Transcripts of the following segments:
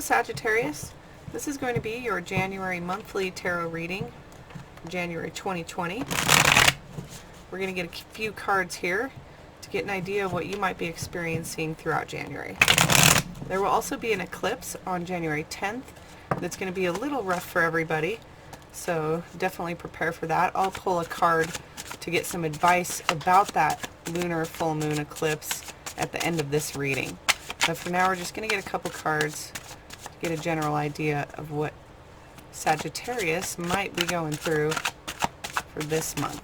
Sagittarius. This is going to be your January monthly tarot reading, January 2020. We're going to get a few cards here to get an idea of what you might be experiencing throughout January. There will also be an eclipse on January 10th. That's going to be a little rough for everybody, so definitely prepare for that. I'll pull a card to get some advice about that lunar full moon eclipse at the end of this reading. But for now, we're just going to get a couple cards to get a general idea of what Sagittarius might be going through for this month.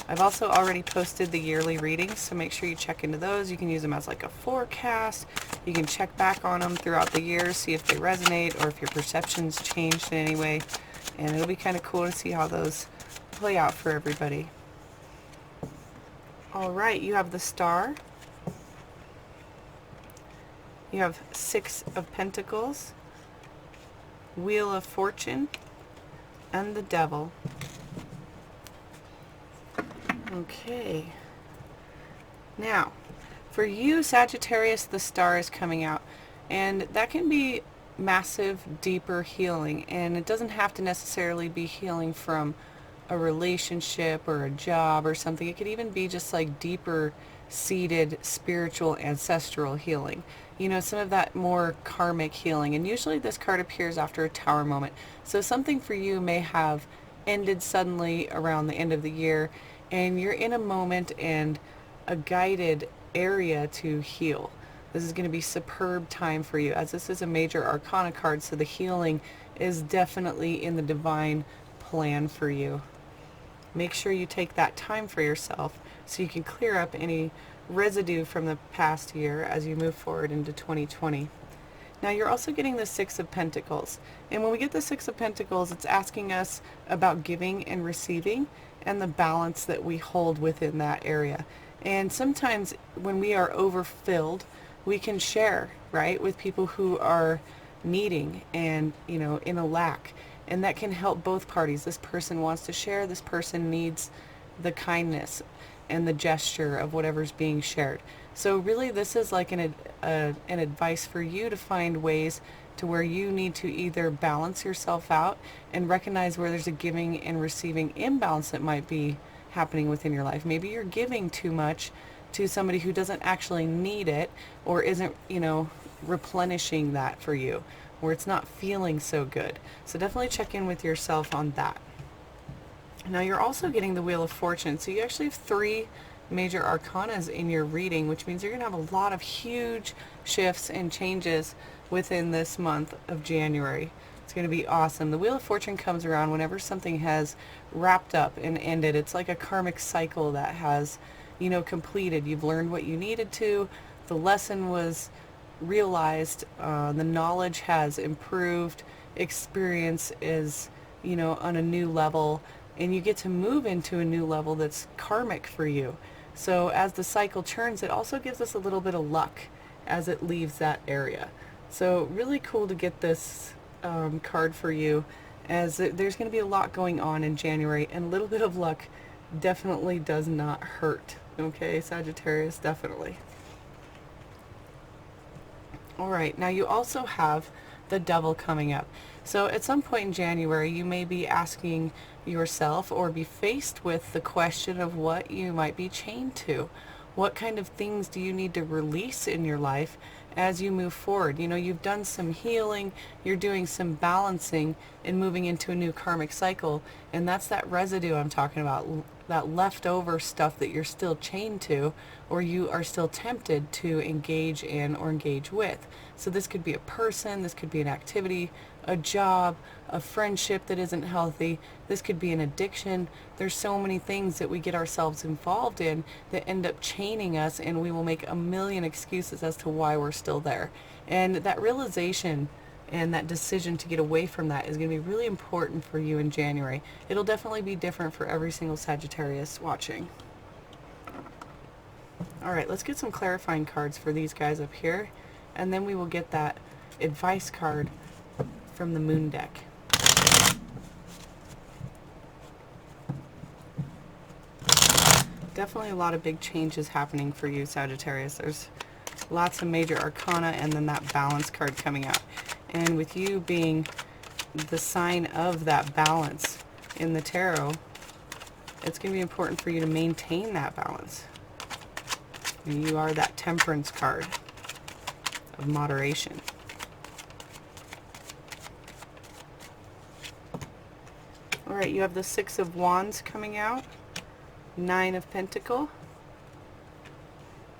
I've also already posted the yearly readings, so make sure you check into those. You can use them as like a forecast. You can check back on them throughout the year, see if they resonate or if your perception's changed in any way. And it'll be kind of cool to see how those play out for everybody. Alright, you have the Star. You have Six of Pentacles, Wheel of Fortune, and the Devil. Okay. Now, for you, Sagittarius, the Star is coming out. And that can be massive, deeper healing. And it doesn't have to necessarily be healing from a relationship or a job or something. It could even be just like deeper seated spiritual ancestral healing. You know, some of that more karmic healing. And usually this card appears after a Tower moment. So something for you may have ended suddenly around the end of the year, and you're in a moment and a guided area to heal. This is going to be superb time for you, as this is a major arcana card, so the healing is definitely in the divine plan for you. Make sure you take that time for yourself so you can clear up any residue from the past year as you move forward into 2020. Now you're also getting the Six of Pentacles. And when we get the Six of Pentacles, it's asking us about giving and receiving and the balance that we hold within that area. And sometimes when we are overfilled, we can share, right, with people who are needing and, you know, in a lack. And that can help both parties. This person wants to share, this person needs the kindness and the gesture of whatever's being shared. So really this is like an advice for you to find ways to where you need to either balance yourself out and recognize where there's a giving and receiving imbalance that might be happening within your life. Maybe you're giving too much to somebody who doesn't actually need it or isn't, you know, replenishing that for you, where it's not feeling so good. So definitely check in with yourself on that. Now you're also getting the Wheel of Fortune. So you actually have 3 major arcanas in your reading, which means you're going to have a lot of huge shifts and changes within this month of January. It's going to be awesome. The Wheel of Fortune comes around whenever something has wrapped up and ended. It's like a karmic cycle that has, you know, completed. You've learned what you needed to. The lesson was realized. The knowledge has improved. Experience is, you know, on a new level. And you get to move into a new level that's karmic for you. So as the cycle turns, it also gives us a little bit of luck as it leaves that area. So really cool to get this card for you, as there's going to be a lot going on in January, and a little bit of luck definitely does not hurt. Okay, Sagittarius, definitely. Alright, now you also have the Devil coming up. So at some point in January, you may be asking yourself or be faced with the question of what you might be chained to. What kind of things do you need to release in your life as you move forward? You know, you've done some healing, you're doing some balancing and moving into a new karmic cycle, and that's that residue I'm talking about, that leftover stuff that you're still chained to or you are still tempted to engage in or engage with. So this could be a person, this could be an activity, a job, a friendship that isn't healthy. This could be an addiction. There's so many things that we get ourselves involved in that end up chaining us, and we will make a million excuses as to why we're still there. And that realization and that decision to get away from that is going to be really important for you in January. It'll definitely be different for every single Sagittarius watching. Alright, let's get some clarifying cards for these guys up here, and then we will get that advice card from the moon deck. Definitely a lot of big changes happening for you, Sagittarius. There's Lots of major arcana, and then that balance card coming out. And with you being the sign of that balance in the tarot, it's going to be important for you to maintain that balance. And you are that temperance card of moderation. Alright, you have the Six of Wands coming out, Nine of Pentacles,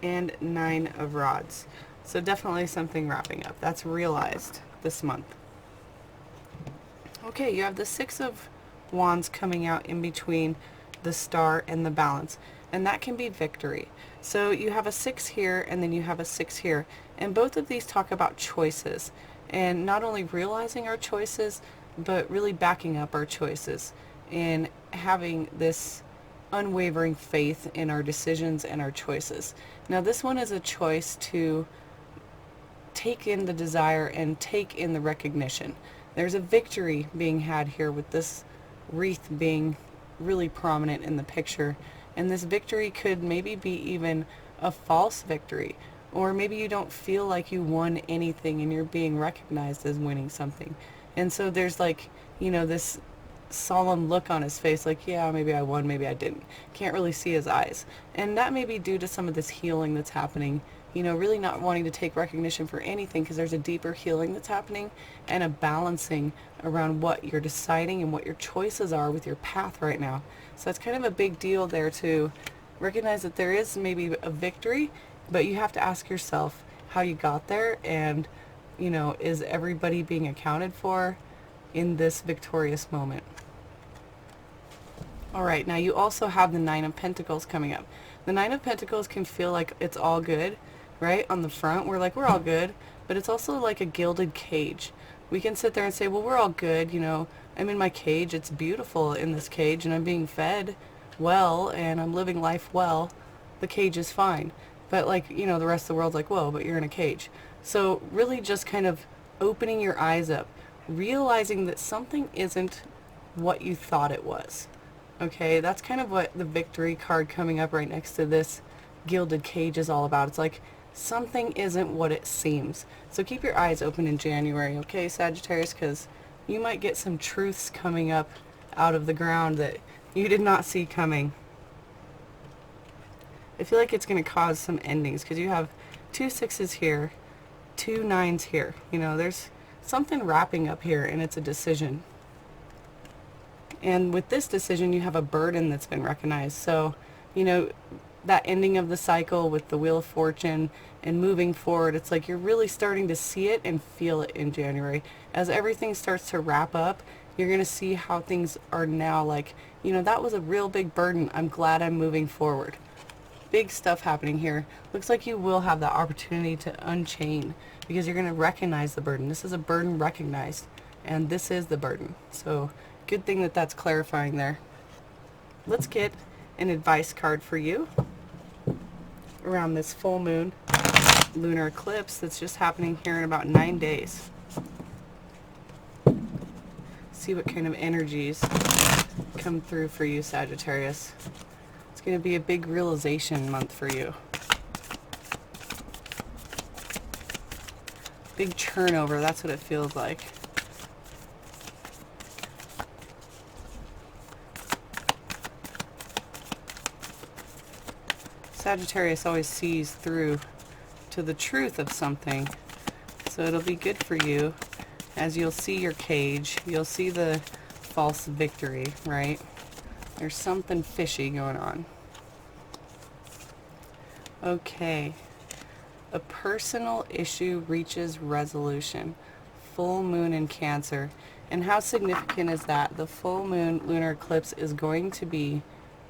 and Nine of Rods. So definitely something wrapping up. That's realized this month. Okay, you have the Six of Wands coming out in between the Star and the Balance, and that can be victory. So you have a 6 here, and then you have a 6 here, and both of these talk about choices, and not only realizing our choices, but really backing up our choices and having this unwavering faith in our decisions and our choices. Now this one is a choice to take in the desire and take in the recognition. There's a victory being had here with this wreath being really prominent in the picture, and this victory could maybe be even a false victory, or maybe you don't feel like you won anything and you're being recognized as winning something. And so there's like, you know, this solemn look on his face, like, yeah, maybe I won, maybe I didn't. Can't really see his eyes. And that may be due to some of this healing that's happening, you know, really not wanting to take recognition for anything, because there's a deeper healing that's happening and a balancing around what you're deciding and what your choices are with your path right now. So it's kind of a big deal there to recognize that there is maybe a victory, but you have to ask yourself how you got there, and you know, is everybody being accounted for in this victorious moment? Alright, now you also have the Nine of Pentacles coming up. The Nine of Pentacles can feel like it's all good, right? On the front, we're like, we're all good, but it's also like a gilded cage. We can sit there and say, well, we're all good, you know, I'm in my cage, it's beautiful in this cage, and I'm being fed well, and I'm living life well. The cage is fine. But like, you know, the rest of the world's like, whoa, but you're in a cage. So really just kind of opening your eyes up, realizing that something isn't what you thought it was. Okay, that's kind of what the victory card coming up right next to this gilded cage is all about. It's like something isn't what it seems. So keep your eyes open in January, okay, Sagittarius, because you might get some truths coming up out of the ground that you did not see coming. I feel like it's going to cause some endings, because you have 2 6s here, 2 9s here. You know, there's something wrapping up here, and it's a decision. And with this decision, you have a burden that's been recognized. So, you know, that ending of the cycle with the Wheel of Fortune and moving forward, it's like you're really starting to see it and feel it in January. As everything starts to wrap up, you're going to see how things are now like, you know, that was a real big burden. I'm glad I'm moving forward. Big stuff happening here. Looks like you will have the opportunity to unchain, because you're going to recognize the burden. This is a burden recognized, and this is the burden. So good thing that that's clarifying there. Let's get an advice card for you around this full moon lunar eclipse that's just happening here in about 9 days. See what kind of energies come through for you, Sagittarius. It's going to be a big realization month for you. Big turnover, that's what it feels like. Sagittarius always sees through to the truth of something, so it'll be good for you as you'll see your cage, you'll see the false victory, right? There's something fishy going on. Okay. A personal issue reaches resolution. Full moon in Cancer. And how significant is that? The full moon lunar eclipse is going to be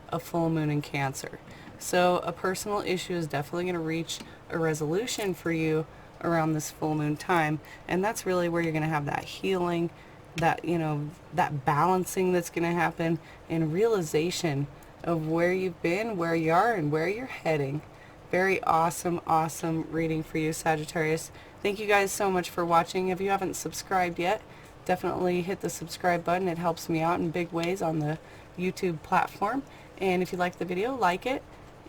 a full moon in Cancer. So a personal issue is definitely going to reach a resolution for you around this full moon time. And that's really where you're going to have that healing, that, you know, that balancing that's going to happen, and realization of where you've been, where you are, and where you're heading. Very awesome, awesome reading for you, Sagittarius. Thank you guys so much for watching. If you haven't subscribed yet, definitely hit the subscribe button. It helps me out in big ways on the YouTube platform. And if you like the video, like it.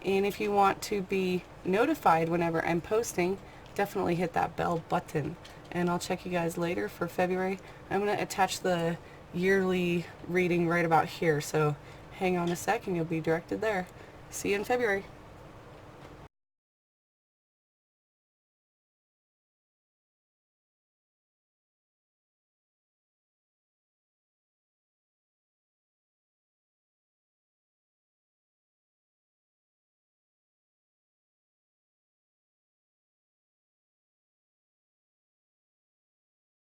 And if you want to be notified whenever I'm posting, definitely hit that bell button. And I'll check you guys later for February. I'm going to attach the yearly reading right about here, so hang on a sec and you'll be directed there. See you in February.